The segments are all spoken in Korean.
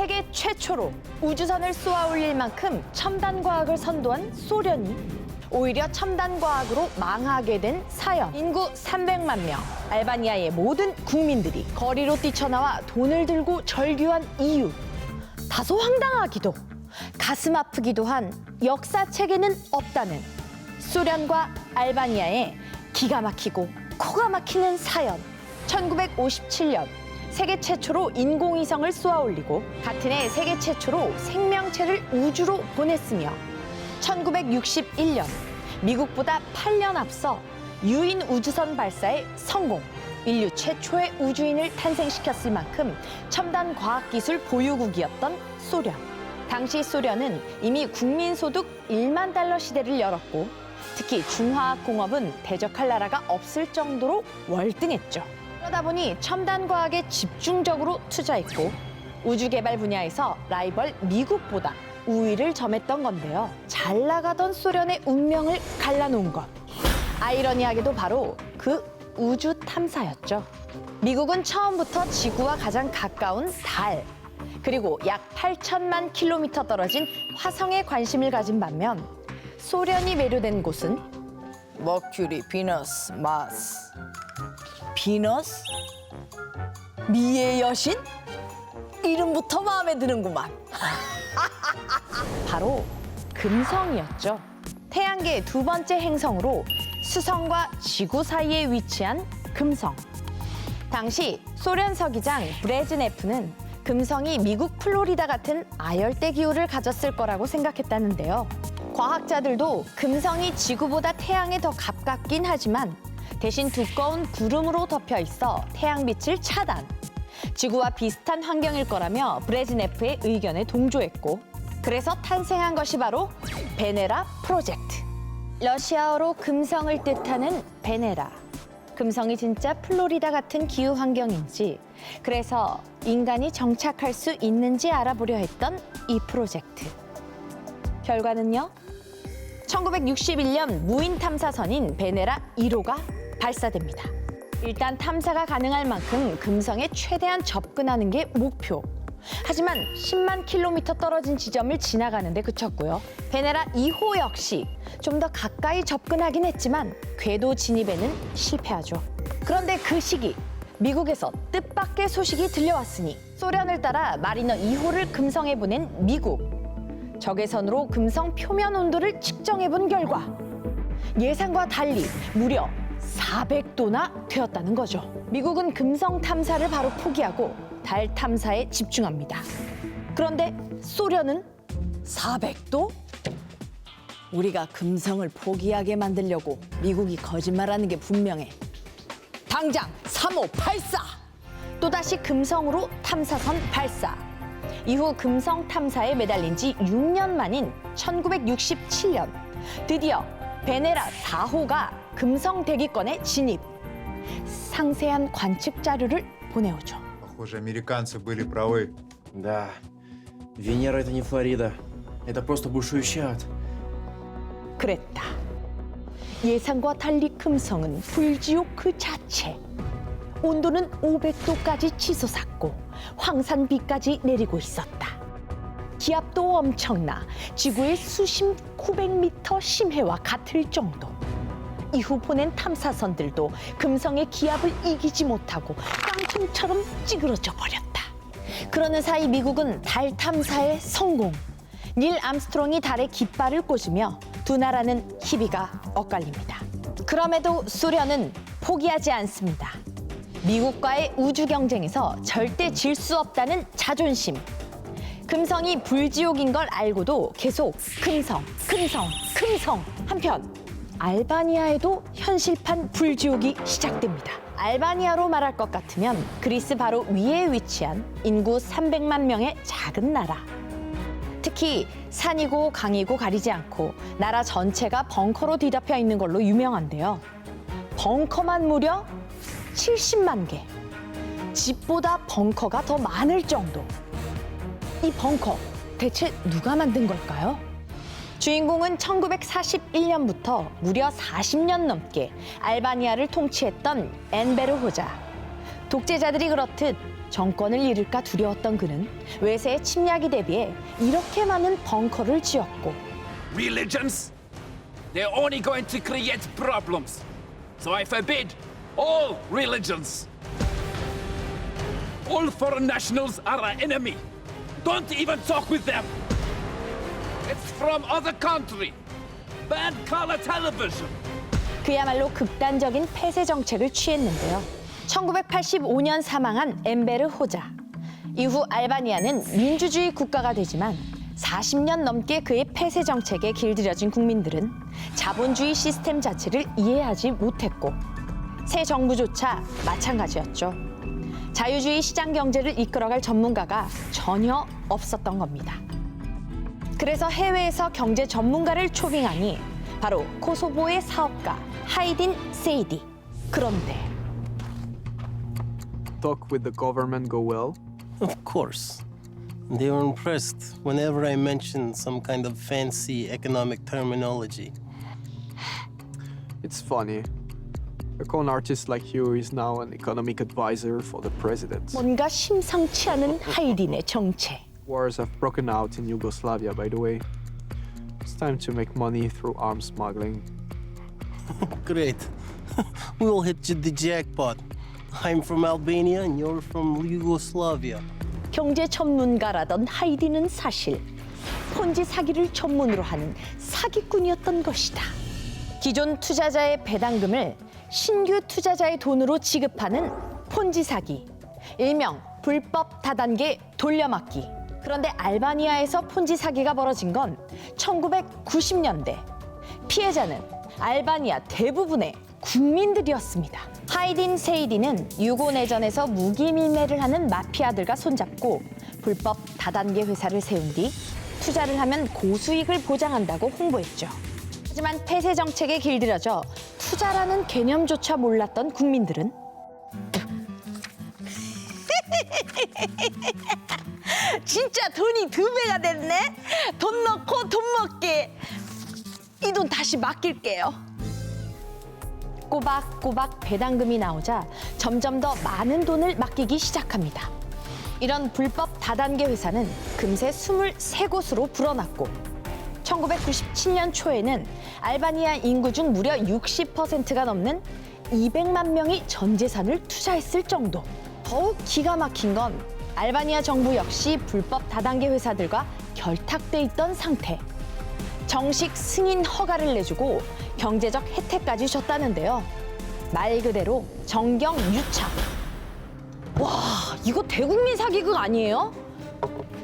세계 최초로 우주선을 쏘아 올릴 만큼 첨단 과학을 선도한 소련이 오히려 첨단 과학으로 망하게 된 사연. 인구 300만 명, 알바니아의 모든 국민들이 거리로 뛰쳐나와 돈을 들고 절규한 이유. 다소 황당하기도, 가슴 아프기도 한 역사책에는 없다는 소련과 알바니아의 기가 막히고 코가 막히는 사연. 1957년 세계 최초로 인공위성을 쏘아 올리고 같은 해 세계 최초로 생명체를 우주로 보냈으며 1961년 미국보다 8년 앞서 유인 우주선 발사에 성공, 인류 최초의 우주인을 탄생시켰을 만큼 첨단 과학기술 보유국이었던 소련. 당시 소련은 이미 국민소득 1만 달러 시대를 열었고 특히 중화학공업은 대적할 나라가 없을 정도로 월등했죠. 그러다 보니 첨단 과학에 집중적으로 투자했고 우주 개발 분야에서 라이벌 미국보다 우위를 점했던 건데요. 잘 나가던 소련의 운명을 갈라놓은 것. 아이러니하게도 바로 그 우주 탐사였죠. 미국은 처음부터 지구와 가장 가까운 달, 그리고 약 8천만 킬로미터 떨어진 화성에 관심을 가진 반면 소련이 매료된 곳은 머큐리, 비너스, 마스. 비너스? 미의 여신? 이름부터 마음에 드는구만. 바로 금성이었죠. 태양계의 두 번째 행성으로 수성과 지구 사이에 위치한 금성. 당시 소련 서기장 브레즈네프는 금성이 미국 플로리다 같은 아열대 기후를 가졌을 거라고 생각했다는데요. 과학자들도 금성이 지구보다 태양에 더 가깝긴 하지만 대신 두꺼운 구름으로 덮여 있어 태양빛을 차단, 지구와 비슷한 환경일 거라며 브레즈네프의 의견에 동조했고 그래서 탄생한 것이 바로 베네라 프로젝트. 러시아어로 금성을 뜻하는 베네라. 금성이 진짜 플로리다 같은 기후 환경인지 그래서 인간이 정착할 수 있는지 알아보려 했던 이 프로젝트. 결과는요? 1961년 무인 탐사선인 베네라 1호가 발사됩니다. 일단 탐사가 가능할 만큼 금성에 최대한 접근하는 게 목표. 하지만 10만 킬로미터 떨어진 지점을 지나가는데 그쳤고요. 베네라 2호 역시 좀 더 가까이 접근하긴 했지만 궤도 진입에는 실패하죠. 그런데 그 시기 미국에서 뜻밖의 소식이 들려왔으니 소련을 따라 마리너 2호를 금성에 보낸 미국. 적외선으로 금성 표면 온도를 측정해 본 결과 예상과 달리 무려 400도나 되었다는 거죠. 미국은 금성 탐사를 바로 포기하고 달 탐사에 집중합니다. 그런데 소련은 400도? 우리가 금성을 포기하게 만들려고 미국이 거짓말하는 게 분명해. 당장 3호 발사! 또다시 금성으로 탐사선 발사. 이후 금성 탐사에 매달린 지 6년 만인 1967년 드디어 베네라 4호가 금성 대기권에 진입. 상세한 관측 자료를 보내오죠. Похоже, американцы были правы. Да, Венера — это не Флорида. Это просто бушующий ад. 그랬다. 예상과 달리 금성은 불지옥 그 자체. 온도는 500도까지 치솟았고 황산비까지 내리고 있었다. 기압도 엄청나 지구의 수심 900m 심해와 같을 정도. 이후 보낸 탐사선들도 금성의 기압을 이기지 못하고 깡통처럼 찌그러져 버렸다. 그러는 사이 미국은 달 탐사에 성공. 닐 암스트롱이 달에 깃발을 꽂으며 두 나라는 희비가 엇갈립니다. 그럼에도 소련은 포기하지 않습니다. 미국과의 우주 경쟁에서 절대 질 수 없다는 자존심. 금성이 불지옥인 걸 알고도 계속 금성, 금성, 금성. 한편 알바니아에도 현실판 불지옥이 시작됩니다. 알바니아로 말할 것 같으면 그리스 바로 위에 위치한 인구 300만 명의 작은 나라. 특히 산이고 강이고 가리지 않고 나라 전체가 벙커로 뒤덮여 있는 걸로 유명한데요. 벙커만 무려 70만 개. 집보다 벙커가 더 많을 정도. 이 벙커 대체 누가 만든 걸까요? 주인공은 1941년부터 무려 40년 넘게 알바니아를 통치했던 엔베르 호자. 독재자들이 그렇듯 정권을 잃을까 두려웠던 그는 외세의 침략에 대비해 이렇게 많은 벙커를 지었고 Religions? They're only going to create problems. So I forbid all religions. All foreign nationals are our enemy. Don't even talk with them. It's from other country. Bad color television. 그야말로 극단적인 폐쇄 정책을 취했는데요. 1985년 사망한 엠베르 호자. 이후 알바니아는 민주주의 국가가 되지만 40년 넘게 그의 폐쇄 정책에 길들여진 국민들은 자본주의 시스템 자체를 이해하지 못했고 새 정부조차 마찬가지였죠. 자유주의 시장 경제를 이끌어갈 전문가가 전혀 없었던 겁니다. 그래서 해외에서 경제 전문가를 초빙하니 바로 코소보의 사업가 하이딘 세이디. 그런데 Talk with the government go well? Of course. They were impressed whenever I mentioned some kind of fancy economic terminology. It's funny. A con artist like you is now an economic advisor for the president. 뭔가 심상치 않은 하이딘의 정체. Wars have broken out in Yugoslavia, by the way. It's time to make money through arms smuggling. Great. We'll hit the jackpot. I'm from Albania and you're from Yugoslavia. 경제 전문가라던 하이딘은 사실 폰지 사기를 전문으로 하는 사기꾼이었던 것이다. 기존 투자자의 배당금을 신규 투자자의 돈으로 지급하는 폰지 사기, 일명 불법 다단계 돌려막기. 그런데 알바니아에서 폰지 사기가 벌어진 건 1990년대. 피해자는 알바니아 대부분의 국민들이었습니다. 하이딘 세이디는 유고 내전에서 무기 밀매를 하는 마피아들과 손잡고 불법 다단계 회사를 세운 뒤 투자를 하면 고수익을 보장한다고 홍보했죠. 하지만 폐쇄 정책에 길들여져 투자라는 개념조차 몰랐던 국민들은 진짜 돈이 2배가 됐네? 돈 넣고 돈 먹게. 이 돈 다시 맡길게요. 꼬박꼬박 배당금이 나오자 점점 더 많은 돈을 맡기기 시작합니다. 이런 불법 다단계 회사는 금세 23곳으로 불어났고 1997년 초에는 알바니아 인구 중 무려 60%가 넘는 200만 명이 전 재산을 투자했을 정도. 더욱 기가 막힌 건 알바니아 정부 역시 불법 다단계 회사들과 결탁돼 있던 상태. 정식 승인 허가를 내주고 경제적 혜택까지 줬다는데요. 말 그대로 정경 유착. 와, 이거 대국민 사기극 아니에요?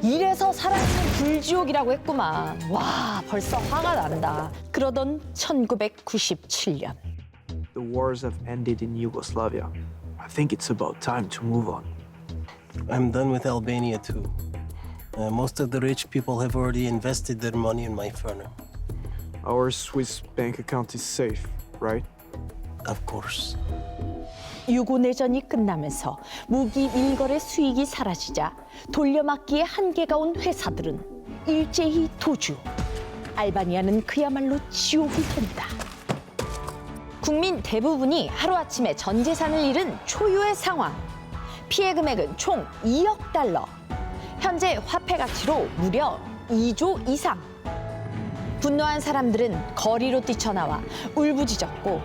이래서 살아있는 불지옥이라고 했구만. 와, 벌써 화가 난다. 그러던 1997년. The wars have ended in Yugoslavia. I think it's about time to move on. I'm done with Albania too. Most of the rich people have already invested their money in my firm. Our Swiss bank account is safe, right? Of course. 유고 내전이 끝나면서 무기 밀거래 수익이 사라지자 돌려막기에 한계가 온 회사들은 일제히 도주. 알바니아는 그야말로 지옥이 된다. 국민 대부분이 하루아침에 전 재산을 잃은 초유의 상황. 피해 금액은 총 2억 달러. 현재 화폐 가치로 무려 2조 이상. 분노한 사람들은 거리로 뛰쳐나와 울부짖었고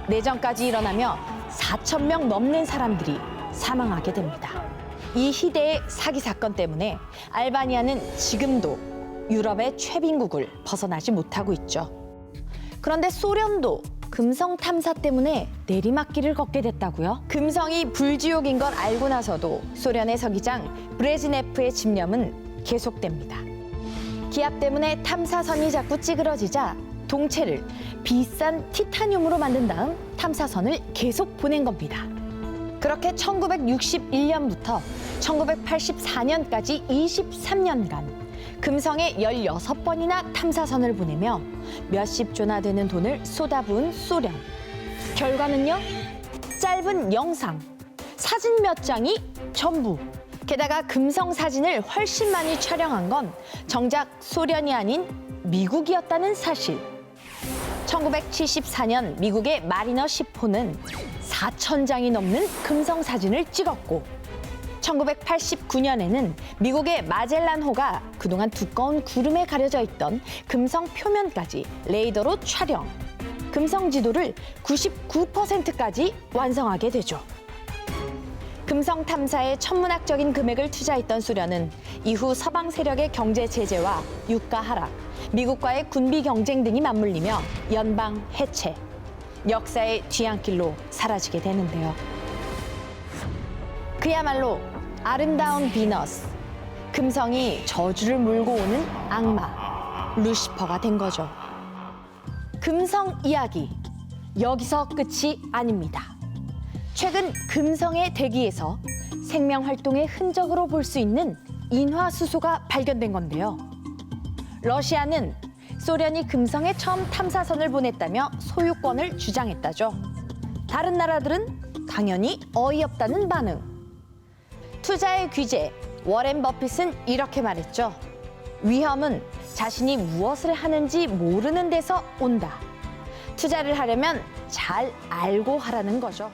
내전까지 일어나며 4,000명 넘는 사람들이 사망하게 됩니다. 이 희대의 사기 사건 때문에 알바니아는 지금도 유럽의 최빈국을 벗어나지 못하고 있죠. 그런데 소련도 금성 탐사 때문에 내리막길을 걷게 됐다고요? 금성이 불지옥인 걸 알고 나서도 소련의 서기장 브레즈네프의 집념은 계속됩니다. 기압 때문에 탐사선이 자꾸 찌그러지자 동체를 비싼 티타늄으로 만든 다음 탐사선을 계속 보낸 겁니다. 그렇게 1961년부터 1984년까지 23년간 금성에 16번이나 탐사선을 보내며 몇십 조나 되는 돈을 쏟아부은 소련. 결과는요? 짧은 영상, 사진 몇 장이 전부. 게다가 금성 사진을 훨씬 많이 촬영한 건 정작 소련이 아닌 미국이었다는 사실. 1974년 미국의 마리너 10호는 4,000장이 넘는 금성 사진을 찍었고 1989년에는 미국의 마젤란호가 그동안 두꺼운 구름에 가려져 있던 금성 표면까지 레이더로 촬영. 금성 지도를 99%까지 완성하게 되죠. 금성 탐사에 천문학적인 금액을 투자했던 소련은 이후 서방 세력의 경제 제재와 유가 하락, 미국과의 군비 경쟁 등이 맞물리며 연방 해체, 역사의 뒤안길로 사라지게 되는데요. 그야말로 아름다운 비너스, 금성이 저주를 몰고 오는 악마, 루시퍼가 된 거죠. 금성 이야기, 여기서 끝이 아닙니다. 최근 금성의 대기에서 생명 활동의 흔적으로 볼 수 있는 인화수소가 발견된 건데요. 러시아는 소련이 금성에 처음 탐사선을 보냈다며 소유권을 주장했다죠. 다른 나라들은 당연히 어이없다는 반응. 투자의 귀재 워렌 버핏은 이렇게 말했죠. 위험은 자신이 무엇을 하는지 모르는 데서 온다. 투자를 하려면 잘 알고 하라는 거죠.